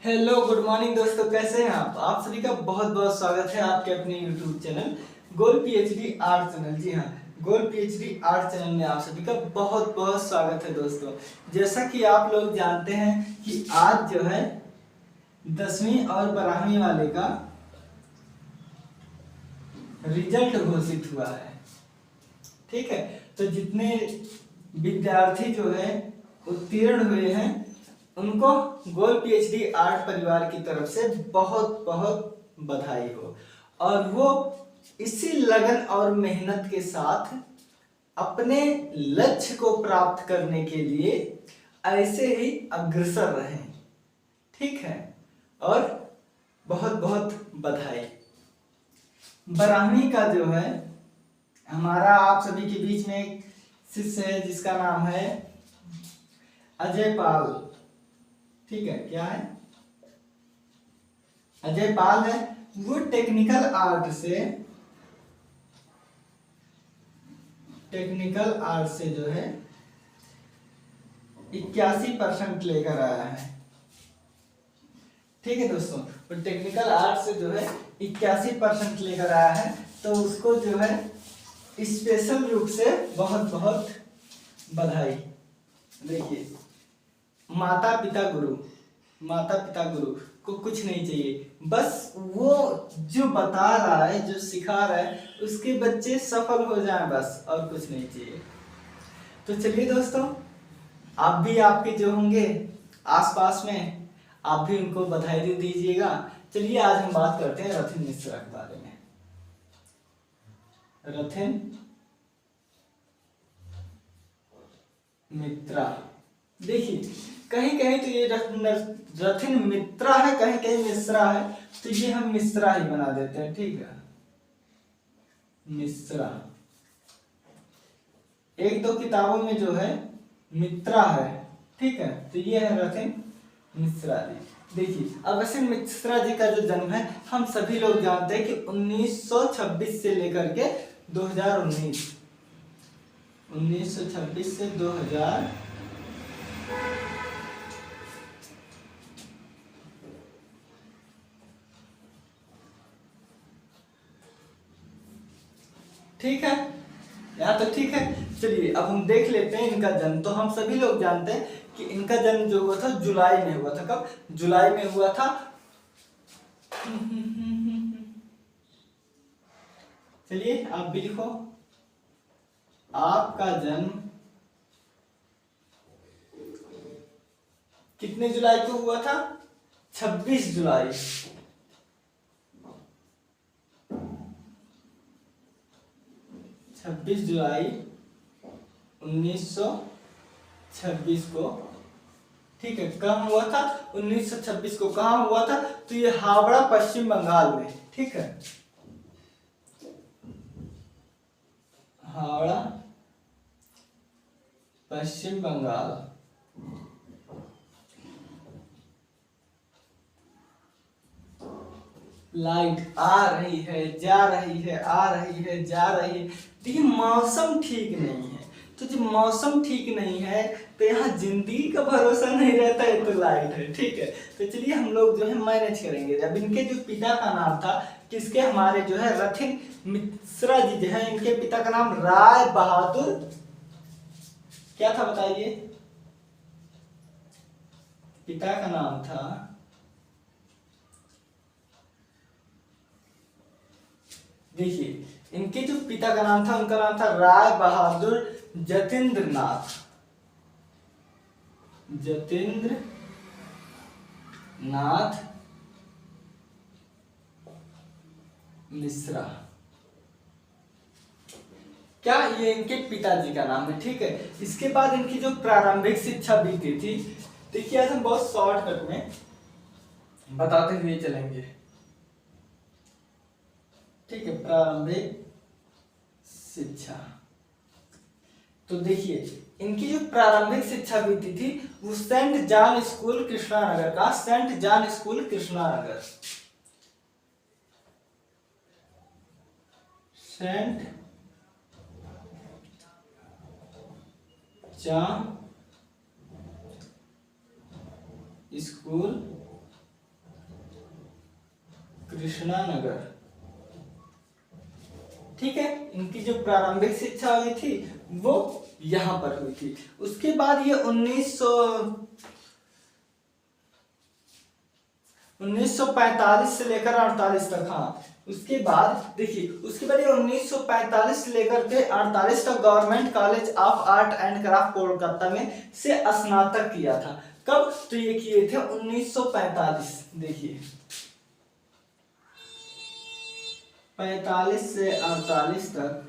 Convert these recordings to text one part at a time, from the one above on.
Hello good morning दोस्तों, कैसे हैं आप सभी का बहुत बहुत स्वागत है आपके अपने यूट्यूब चैनल गोल पीएचडी आर्ट चैनल। जी हाँ, गोल पीएचडी आर्ट चैनल में आप सभी का बहुत बहुत स्वागत है दोस्तों। जैसा कि आप लोग जानते हैं कि आज जो है 10वीं और 12वीं वाले का रिजल्ट घोषित हुआ है। ठीक है, तो जितने विद्यार्थी जो है उत्तीर्ण हुए हैं उनको गोल पीएचडी आर्ट परिवार की तरफ से बहुत बहुत बधाई हो, और वो इसी लगन और मेहनत के साथ अपने लक्ष्य को प्राप्त करने के लिए ऐसे ही अग्रसर रहें। ठीक है, और बहुत बहुत बधाई। 12वीं का जो है हमारा आप सभी के बीच में एक शिष्य है जिसका नाम है अजय पाल। ठीक है, क्या है? अजय पाल है। वो टेक्निकल आर्ट से जो है 81% लेकर आया है। ठीक है दोस्तों, वो टेक्निकल आर्ट से जो है 81% लेकर आया है, तो उसको जो है स्पेशल रूप से बहुत बहुत बधाई। देखिए, माता पिता गुरु को कुछ नहीं चाहिए, बस वो जो बता रहा है, जो सिखा रहा है, उसके बच्चे सफल हो जाएं, बस, और कुछ नहीं चाहिए। तो चलिए दोस्तों, आप भी आपके जो होंगे आसपास में, आप भी उनको बधाई दे दीजिएगा। चलिए आज हम बात करते हैं रथिन मिश्रा के बारे में। रथिन मित्रा, देखिए कहीं कहीं तो ये रथिन मित्रा है, कहीं कहीं मिश्रा है, तो ये हम मिश्रा ही बना देते हैं। ठीक है, मिश्रा। एक दो किताबों में जो है मित्रा है। ठीक है, तो ये है रथिन मिश्रा जी। देखिए, अब रथिन मिश्रा जी का जो जन्म है हम सभी लोग जानते हैं कि 1926 से लेकर के 2019, 1926 से 2000 ठीक है, यहाँ तो ठीक है। चलिए अब हम देख लेते हैं इनका जन्म। तो हम सभी लोग जानते हैं कि इनका जन्म जो हुआ था जुलाई में हुआ था। कब? जुलाई में हुआ था। चलिए आप भी लिखो, आपका जन्म कितने जुलाई को हुआ था? 26 जुलाई। 26 जुलाई 1926 को। ठीक है, कहाँ हुआ था? 1926 को। कहाँ हुआ था? तो ये हावड़ा पश्चिम बंगाल में। ठीक है, हावड़ा पश्चिम बंगाल। लाइट आ रही है, जा रही है, आ रही है, जा रही है। देखिए मौसम ठीक नहीं है, तो जब मौसम ठीक नहीं है तो यहाँ जिंदगी का भरोसा नहीं रहता है, तो लाइट है। ठीक है, तो चलिए हम लोग जो है मैनेज करेंगे। जब इनके जो पिता का नाम था, किसके? हमारे जो है रथिन मिश्रा जी जो है, इनके पिता का नाम राय बहादुर क्या था बताइए? पिता का नाम था, देखिए इनके जो पिता का नाम था, उनका नाम था राय बहादुर जतेंद्र नाथ मिश्रा। क्या? ये इनके पिताजी का नाम है। ठीक है, इसके बाद इनकी जो प्रारंभिक शिक्षा बीती थी, देखिए आज हम बहुत शॉर्टकट में बताते हुए चलेंगे। ठीक है, प्रारंभिक शिक्षा। तो देखिए इनकी जो प्रारंभिक शिक्षा बीती थी वो सेंट जॉन स्कूल कृष्णानगर का, Saint John school Krishnanagar, Saint John school Krishnanagar. ठीक है, इनकी जो प्रारंभिक शिक्षा हुई थी वो यहां पर हुई थी। उसके बाद ये 1945 से लेकर 48 तक, हाँ उसके बाद देखिए, उसके बाद ये 1945 से लेकर के 48 तक government college of art and craft Kolkata में से स्नातक किया था। कब? तो ये किए थे 1945। देखिए 45 से 48 तक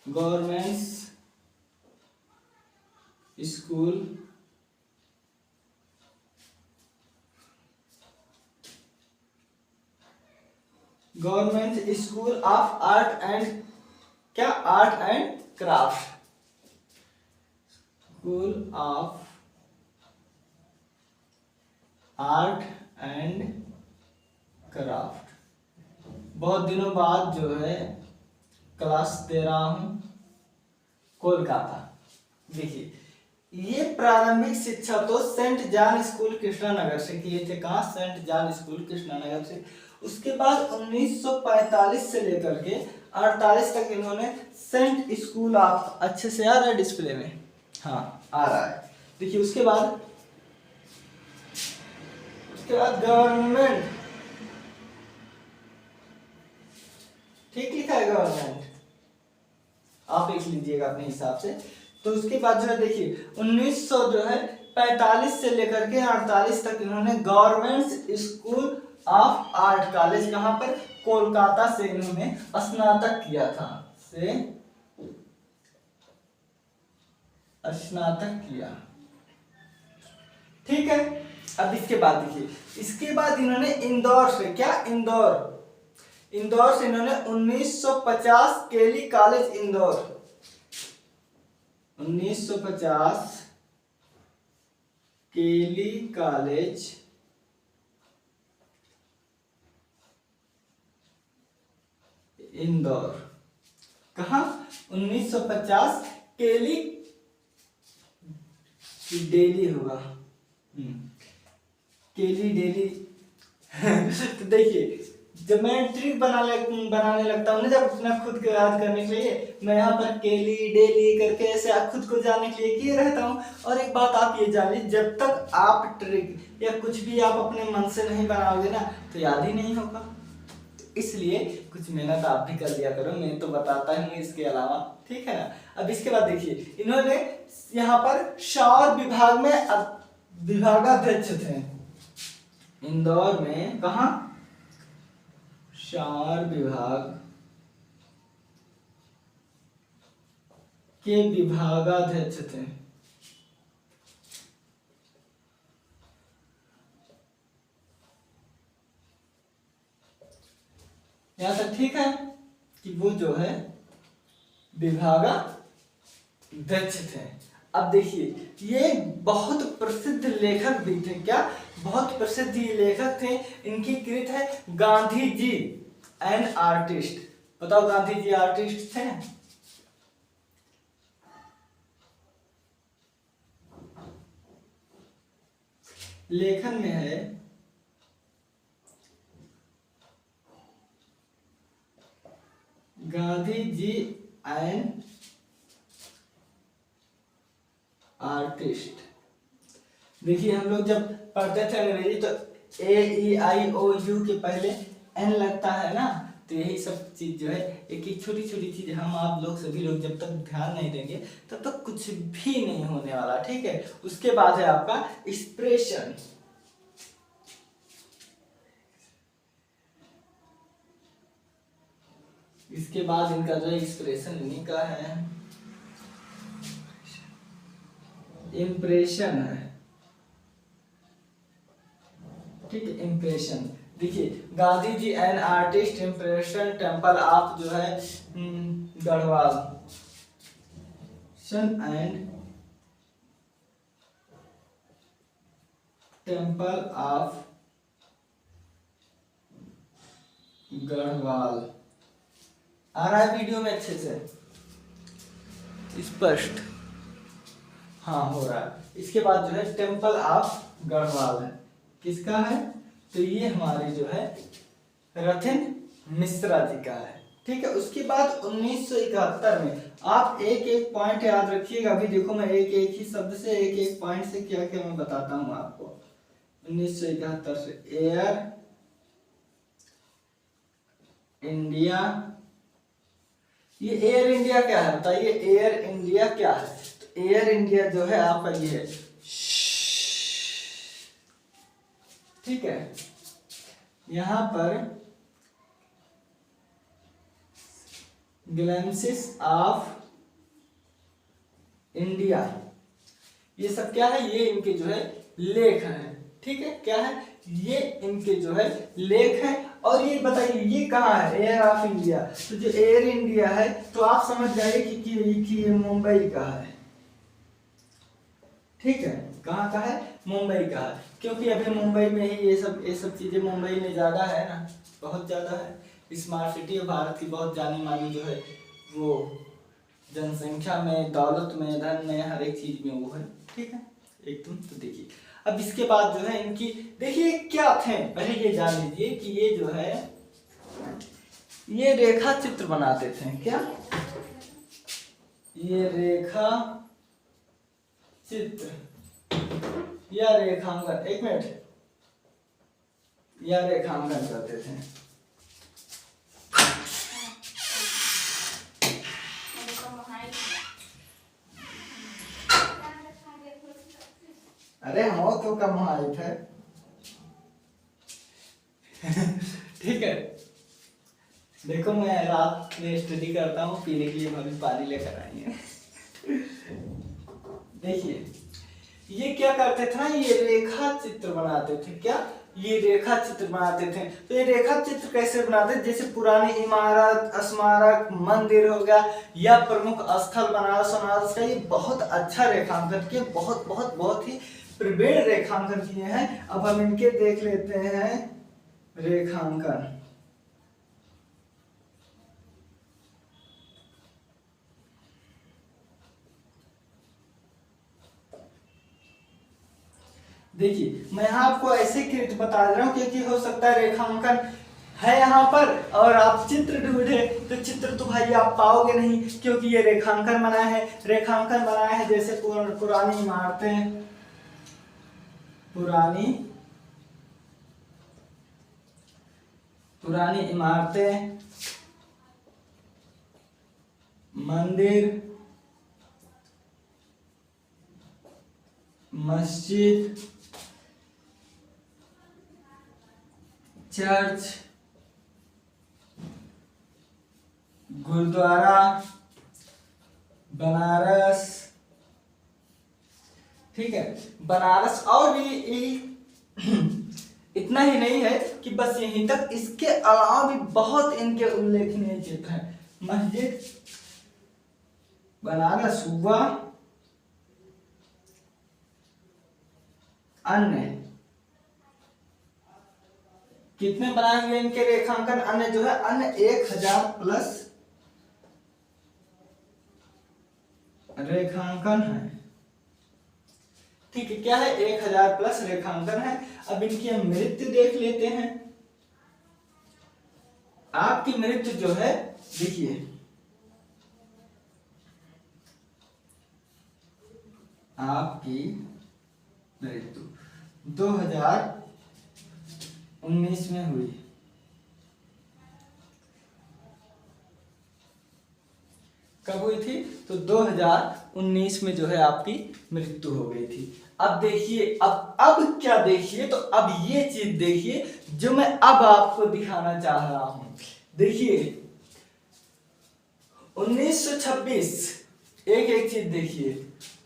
government school of art and क्या, art and craft, school of art and craft. बहुत दिनों बाद जो है क्लास दे रहा हूं, कोलकाता। देखिए ये प्रारंभिक शिक्षा तो सेंट जॉन स्कूल कृष्णानगर से किए थे। कहाँ? सेंट जॉन स्कूल कृष्णानगर से। उसके बाद 1945 से लेकर के 48 तक इन्होंने सेंट स्कूल ऑफ, अच्छे से आ रहा है डिस्प्ले में, हाँ आ रहा है। देखिए उसके बाद गवर्नमेंट, ठीक लिखा है गवर्नमेंट, आप देख लीजिएगा अपने हिसाब से। तो उसके बाद जो है देखिए 1900 जो है 45 से लेकर के 48 तक इन्होंने government school of art college, कहां पर? कोलकाता से इन्होंने स्नातक किया था, से स्नातक किया। ठीक है, अब इसके बाद देखिए, इसके बाद इन्होंने इंदौर से, क्या? इंदौर से इन्होंने 1950 केली कॉलेज इंदौर, 1950 केली कॉलेज इंदौर। कहा? 1950 केली, डेली होगा, केली डेली तो देखिए जब मैं ट्रिक बनाने लगता हूँ ना, जब अपना खुद को याद करने के लिए, मैं यहाँ पर केली डेली करके ऐसे खुद को जानने के लिए किए रहता हूँ। और एक बात आप ये जानिए, जब तक आप ट्रिक या कुछ भी आप अपने मन से नहीं बनाओगे ना, तो याद ही नहीं होगा। तो इसलिए कुछ मेहनत आप भी कर लिया करो, मैं तो बताता हूँ इसके अलावा, ठीक है ना। अब इसके बाद देखिए, इन्होंने यहाँ पर सौर विभाग में विभागाध्यक्ष थे इंदौर में। कहा? सौर विभाग के विभागाध्यक्ष थे। यहां तक ठीक है कि वो जो है विभागाध्यक्ष थे। अब देखिए ये बहुत प्रसिद्ध लेखक भी थे। क्या? बहुत प्रसिद्ध ये लेखक थे। इनकी कृत है गांधी जी एन आर्टिस्ट। बताओ गांधी जी आर्टिस्ट थे? लेखन में है गांधी जी एन आर्टिस्ट। देखिए हम लोग जब पढ़ते थे अंग्रेजी तो AEIOU के पहले N लगता है ना, तो यही सब चीज जो है एक एक छोटी छोटी चीज हम आप लोग सभी लोग जब तक ध्यान नहीं देंगे तब तक कुछ भी नहीं होने वाला, ठीक है। उसके बाद है आपका एक्सप्रेशन। इसके बाद इनका जो एक्सप्रेशन इन्हीं का है, इम्प्रेशन है, ठीक है। इम्प्रेशन देखिए Gandhi ji an artist, impression, temple of जो है Garhwal, sun and temple of Garhwal. आ रहा है वीडियो में अच्छे से स्पष्ट? हाँ हो रहा है। इसके बाद जो है टेम्पल ऑफ गढ़वाल है, किसका है? तो ये हमारे जो है रथिन मिश्रा जी का है। ठीक है, उसके बाद 1971 में आप एक एक पॉइंट याद रखिएगा। अभी देखो मैं एक एक ही शब्द से एक एक पॉइंट से क्या क्या मैं बताता हूँ आपको। 1971 से एयर इंडिया, ये एयर इंडिया क्या है बताइए? एयर इंडिया क्या है? तो एयर इंडिया जो है आपका ये है, ठीक है। यहां पर ग्लैंसिस ऑफ इंडिया, ये सब क्या है? ये इनके जो है लेख हैं। ठीक है, क्या है? ये इनके जो है लेख है। और ये बताइए ये कहाँ है? Air of India. तो जो एयर इंडिया है तो आप समझ जाइए कि ये मुंबई का है। ठीक है, कहाँ का है? मुंबई का है, क्योंकि अभी मुंबई में ही ये सब चीजें मुंबई में ज्यादा है ना, बहुत ज्यादा है। स्मार्ट सिटी है भारत की, बहुत जानी मानी जो है वो जनसंख्या में, दौलत में, धन में, हर एक चीज में वो है। ठीक है एकदम। तो देखिए अब इसके बाद जो है इनकी, देखिए क्या थे, पहले ये जान लीजिए कि ये जो है ये रेखा चित्र बनाते थे। क्या? ये रेखा चित्र या रेखांकन, एक मिनट, या रेखांकन करते थे। अरे हम तो कम हाइट है। ठीक है, देखो मैं रात में स्टडी करता हूँ, पीने के लिए भाभी पानी लेकर आई है। देखिए ये क्या करते थे ना, ये रेखा चित्र बनाते थे। क्या? ये रेखा चित्र बनाते थे। तो ये रेखा चित्र कैसे बनाते थे? जैसे पुरानी इमारत, स्मारक, मंदिर हो गया, या प्रमुख स्थल बनारस का, ये बहुत अच्छा रेखांकन किए, बहुत बहुत बहुत ही प्रवीण रेखांकन किए हैं। अब हम इनके देख लेते हैं रेखांकन। देखिए मैं आपको ऐसे कृत बता रहा हूँ क्योंकि हो सकता है रेखांकन है यहाँ पर और आप चित्र ढूंढे, तो चित्र तो भाई आप पाओगे नहीं, क्योंकि ये रेखांकन बनाया है। रेखांकन बनाया है जैसे पुरानी इमारतें, पुरानी इमारतें, मंदिर, मस्जिद, चर्च, गुरुद्वारा, बनारस। ठीक है, बनारस। और भी इतना ही नहीं है कि बस यहीं तक, इसके अलावा भी बहुत इनके उल्लेखनीय चित्र हैं। मस्जिद, बनारस हुआ, अन्य कितने बनाए हुए इनके रेखांकन? अन्य जो है, अन्य 1000 प्लस रेखांकन है। ठीक है, क्या है? 1000 प्लस रेखांकन है। अब इनकी हम मृत्यु देख लेते हैं। आपकी मृत्यु जो है, देखिए आपकी मृत्यु 2019 में हुई। कब हुई थी? तो 2019 में जो है आपकी मृत्यु हो गई थी। अब देखिए, अब क्या देखिए, तो अब ये चीज देखिए जो मैं अब आपको दिखाना चाह रहा हूं। देखिए 1926, एक एक चीज देखिए।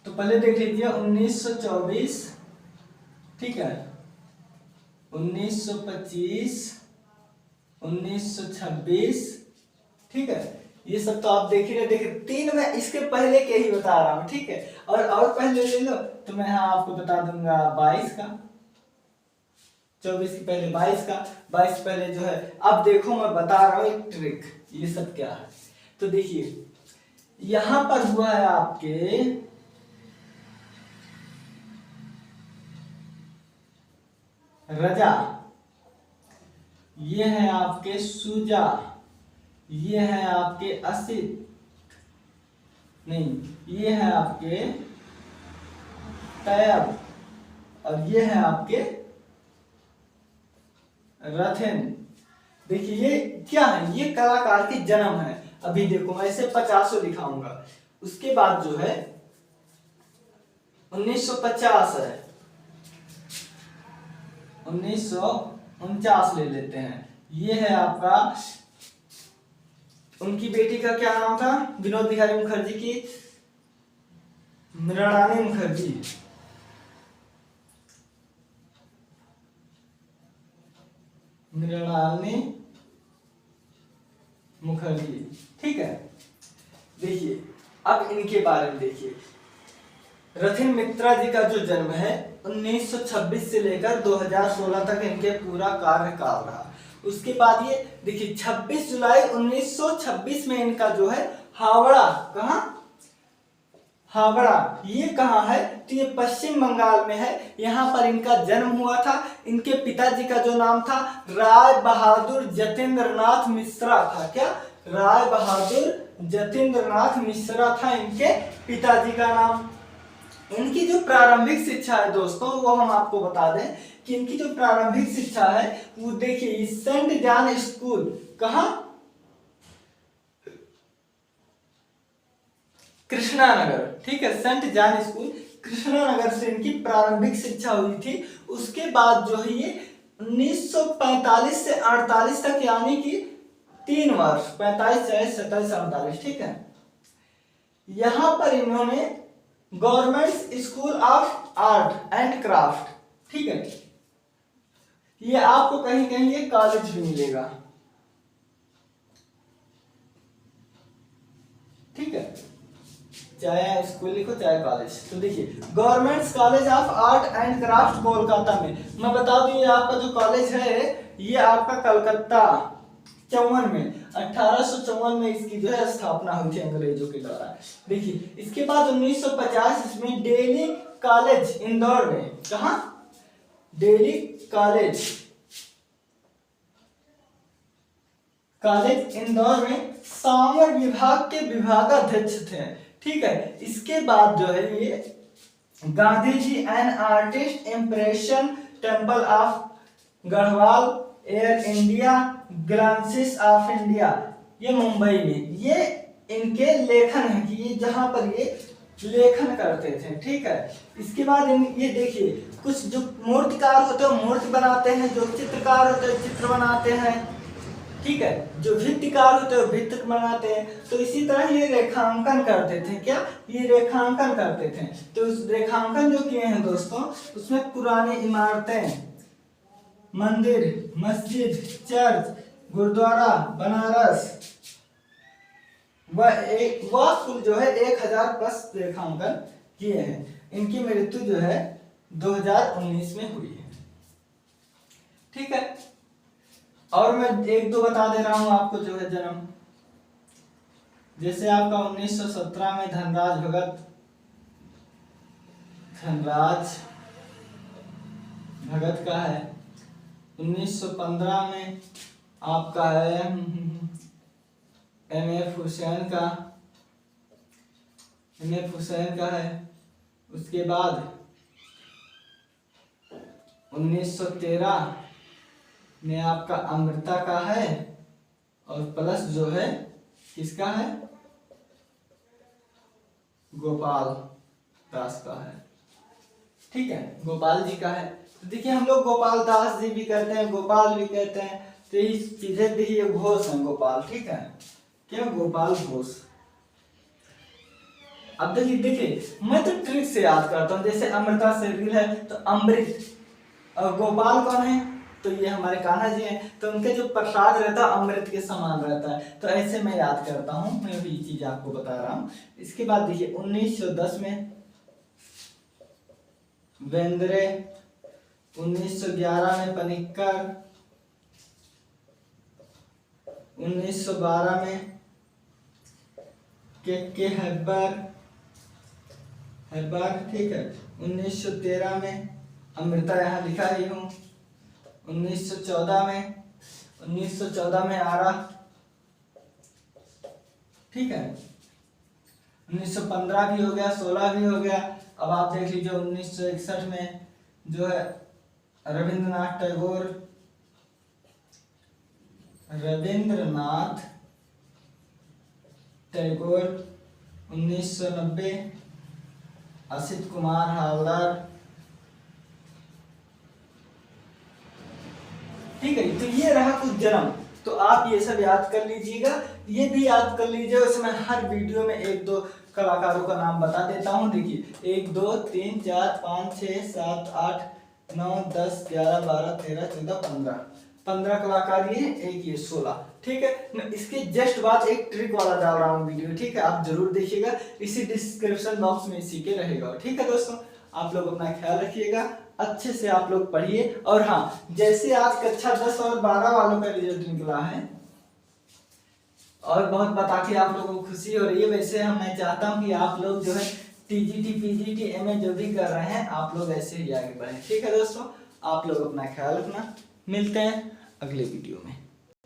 तो पहले देख लीजिए 1924, ठीक है, 1925, 1926, ठीक है, ये सब तो आप देख ही रहे। देखिए 3 मैं इसके पहले के ही बता रहा हूँ। ठीक है, और पहले ले लो तो मैं हाँ आपको बता दूंगा 22 का, 24 के पहले 22 का, 22 पहले जो है। अब देखो मैं बता रहा हूँ एक ट्रिक, ये सब क्या है। तो देखिए यहां पर हुआ है आपके रजा, ये है आपके सुजा, ये है आपके असित, नहीं ये है आपके तैयब, और ये है आपके रथिन। देखिए ये क्या है, ये कलाकार की जन्म है। अभी देखो मैं इसे 50 दिखाऊंगा, उसके बाद जो है 1950 है, 1949 ले लेते हैं। ये है आपका, उनकी बेटी का क्या नाम था, विनोद बिहारी मुखर्जी की मृणालिनी मुखर्जी, मृणालिनी मुखर्जी, ठीक है। देखिए अब इनके बारे में देखिए, रथिन मित्रा जी का जो जन्म है 1926 से लेकर 2016 तक इनके पूरा कार्यकाल रहा। उसके बाद ये देखिए 26 जुलाई 1926 में इनका जो है हावड़ा, कहाँ हावड़ा, ये कहाँ है, तो ये पश्चिम बंगाल में है, यहाँ पर इनका जन्म हुआ था। इनके पिताजी का जो नाम था राय बहादुर जतेंद्रनाथ मिश्रा था। क्या, राय बहादुर जतेंद्रनाथ मिश्रा था इनके पिताजी का नाम। इनकी जो प्रारंभिक शिक्षा है दोस्तों, वो हम आपको बता दें कि इनकी जो प्रारंभिक शिक्षा है वो देखिए सेंट जॉन स्कूल, कहाँ, कृष्णानगर, ठीक है, सेंट जॉन स्कूल कृष्णानगर से इनकी प्रारंभिक शिक्षा हुई थी। उसके बाद जो है ये 1945 से 48 तक, यानी कि 3 वर्ष, 45, 46, 47, 48, ठीक है, यहां पर इन्होंने government school of art and craft, ठीक है, ये आपको कहीं कहीं ये कॉलेज भी मिलेगा, ठीक है, चाहे स्कूल लिखो चाहे कॉलेज। तो देखिए government college of art and craft Kolkata में, मैं बता दूं ये आपका जो कॉलेज है ये आपका कलकत्ता 54 में, 1854 में इसकी जो है स्थापना हुई थी अंग्रेजों के द्वारा। देखिए इसके बाद 1950 इसमें दिल्ली कॉलेज इंदौर में, कहा, दिल्ली कॉलेज इंदौर में सामर विभाग के विभागाध्यक्ष थे, ठीक है। इसके बाद जो है ये Gandhi ji and artist impression temple of Garhwal, air India, ग्रांसिस ऑफ इंडिया, ये मुंबई में, ये इनके लेखन है कि ये जहां पर ये लेखन करते थे, ठीक है। इसके बाद ये देखिए कुछ जो मूर्तिकार होते हैं मूर्ति बनाते हैं, जो चित्रकार होते हैं चित्र बनाते हैं, ठीक है, जो भित्तिकार होते हैं भित्त बनाते हैं। तो इसी तरह ये रेखांकन करते थे, क्या, ये रेखांकन करते थे। तो उस रेखांकन जो किए हैं दोस्तों, उसमें पुरानी इमारतें, मंदिर, मस्जिद, चर्च, गुरुद्वारा, बनारस, वह कुल जो है 1000 प्लस रेखांकन किए हैं। इनकी मृत्यु जो है 2019 में हुई है, ठीक है। और मैं एक दो बता दे रहा हूं आपको जो है जन्म, जैसे आपका 1917 में धनराज भगत का है, 1915 में आपका है एमएफ हुसैन का है। उसके बाद 1913 में आपका अमृता का है, और प्लस जो है किसका है, गोपाल दास का है, ठीक है, गोपाल जी का है। तो देखिए हम लोग गोपाल दास जी भी कहते हैं, गोपाल भी कहते हैं, तो ये चीजें देखिए घोष है गोपाल, ठीक है, क्या, गोपाल घोष। अब देखिए मैं तो ट्रिक से याद करता हूँ, जैसे अमृता शेरगिल है तो अमृत, और गोपाल कौन है, तो ये हमारे कान्हा जी हैं, तो उनके जो प्रसाद रहता है अमृत के समान रहता है, तो ऐसे मैं याद करता हूँ, मैं भी ये चीज आपको बता रहा हूँ। इसके बाद देखिए 1910 में बेंद्रे, 1911 में पनिक्कर, 1912 में के हैबर, ठीक है, 1913 में अमृता, यहाँ लिखा ही हूँ, 1914 में आरा, ठीक है। 1915 भी हो गया, 16 भी हो गया। अब आप देख लीजिए 1961 में जो है रविंद्रनाथ टैगोर, 1990 असित कुमार हावड़ार, ठीक है। तो ये रहा कुछ जन्म, तो आप ये सब याद कर लीजिएगा, ये भी याद कर लीजिए। वैसे मैं हर वीडियो में एक दो कलाकारों का नाम बता देता हूँ। देखिए 1 2 3 4 5 6 7 8 9 10 11 12 13 14 15 कलाकार ये, एक ये 16, ठीक है। मैं इसके जस्ट बाद एक ट्रिक वाला डाल रहा हूँ वीडियो, ठीक है, आप जरूर देखिएगा, इसी डिस्क्रिप्शन बॉक्स में इसी के रहेगा, ठीक है दोस्तों। आप लोग अपना ख्याल रखिएगा, अच्छे से आप लोग पढ़िए। और हाँ, जैसे आज कक्षा 10 और 12 वालों का रिजल्ट निकला है और बहुत बता के आप लोगों को खुशी हो रही है, वैसे मैं चाहता हूँ कि आप लोग जो है टीजीटी पीजीटी एमए जो भी कर रहे हैं आप लोग ऐसे ही आगे बढ़ें, ठीक है दोस्तों। आप लोग अपना ख्याल रखना, मिलते हैं अगले वीडियो में।